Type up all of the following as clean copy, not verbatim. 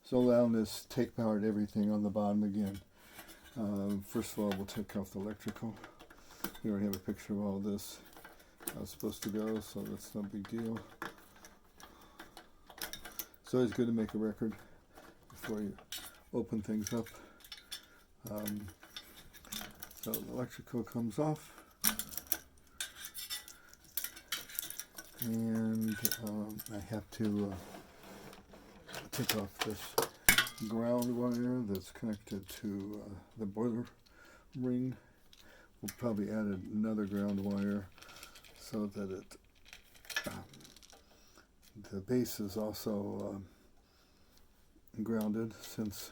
So now let's take apart everything on the bottom again. First of all, we'll take off the electrical. We already have a picture of all this. How it's supposed to go, so that's no big deal. It's always good to make a record before you open things up. So the electrical comes off. And I have to take off this ground wire that's connected to the boiler ring. We'll probably add another ground wire so that the base is also grounded, since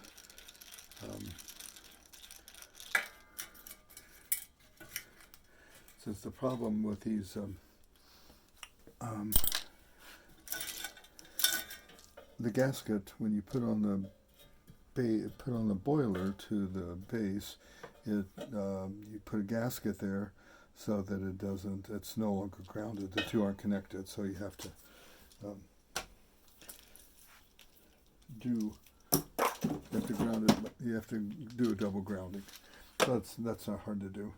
the problem with these the gasket, when you put on the boiler to the base, you put a gasket there so that it's no longer grounded. The two aren't connected, so you have to ground it. You have to do a double grounding. So that's not hard to do.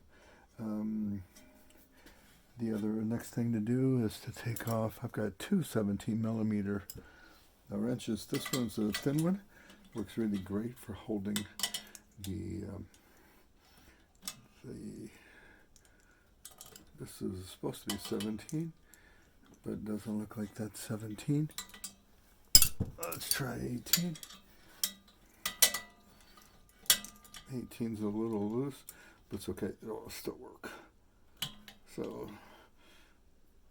The next thing to do is to take off. I've got two 17 millimeter wrenches. This one's a thin one. Works really great for holding this is supposed to be 17, but it doesn't look like that's 17. Let's try 18. 18's a little loose, but it's okay. It'll still work. So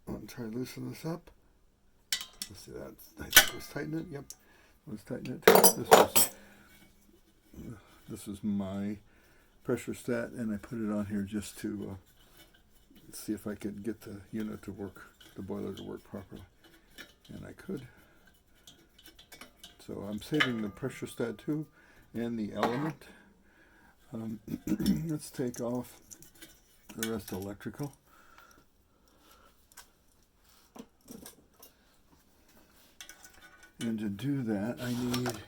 I'm going to try to loosen this up. Let's see that. I think let's tighten it. Yep. Let's tighten it. This is my pressurestat, and I put it on here just to see if I could get the unit to work, the boiler to work properly. And I could. So I'm saving the pressurestat 2 and the element. Let's take off the rest of the electrical. And to do that, I need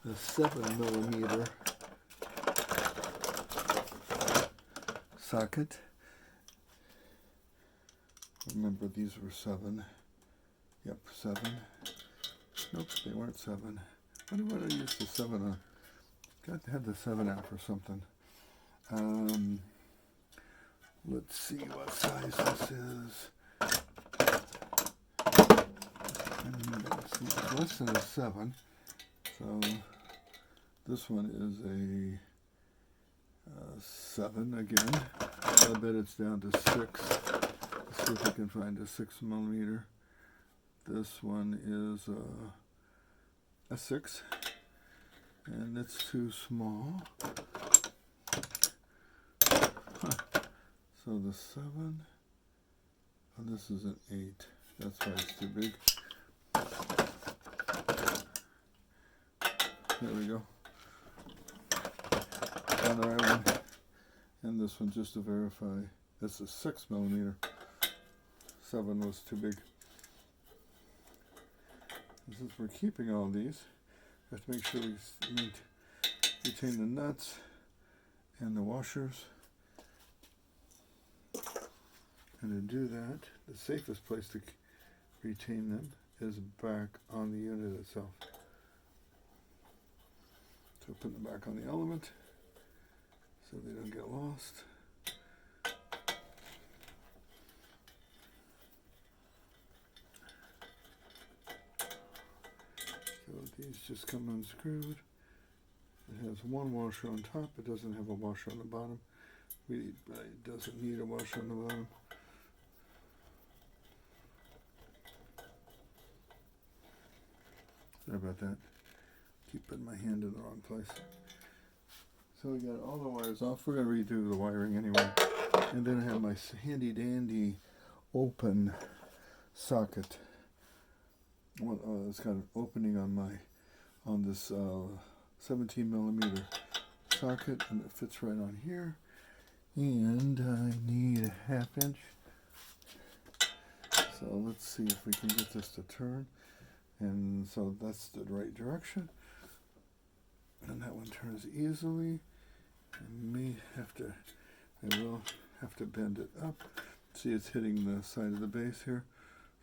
a 7 millimeter socket. Remember, these were 7. Yep, 7. Nope, they weren't 7. What do I use the 7 on? Got to have the 7 out for something. Let's see what size this is. It's less than a 7. So this one is a 7 again. I bet it's down to 6. Let's see if we can find a 6 millimeter. This one is a 6, and it's too small. So the 7, and this is an 8. That's why it's too big. There we go. Found the right one. And this one, just to verify, this is 6 millimeter. 7 was too big. And since we're keeping all these, we have to make sure we retain the nuts and the washers. And to do that, the safest place to retain them is back on the unit itself. So put them back on the element so they don't get lost. So these just come unscrewed. It has one washer on top. It doesn't have a washer on the bottom. It doesn't need a washer on the bottom. Sorry about that. Keep putting my hand in the wrong place. So we got all the wires off. We're going to redo the wiring anyway. And then I have my handy dandy open socket. It's got an opening on this 17 millimeter socket, and it fits right on here. And I need a 1/2 inch. So let's see if we can get this to turn. And so that's the right direction. And that one turns easily. I will have to bend it up. See, it's hitting the side of the base here.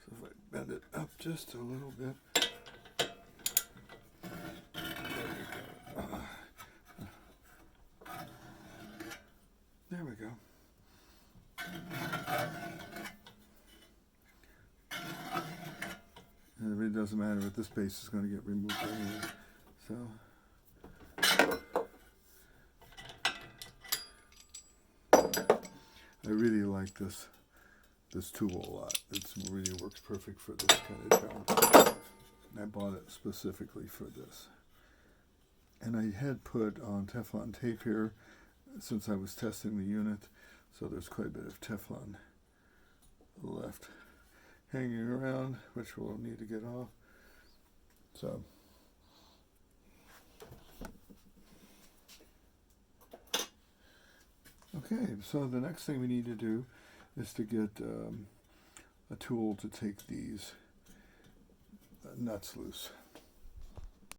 So if I bend it up just a little bit. There we go. And it really doesn't matter if this base is going to get removed anyway. So I really like this tool a lot. It really works perfect for this kind of job. I bought it specifically for this. And I had put on Teflon tape here since I was testing the unit, so there's quite a bit of Teflon left hanging around, which we'll need to get off. So okay, so the next thing we need to do is to get a tool to take these nuts loose.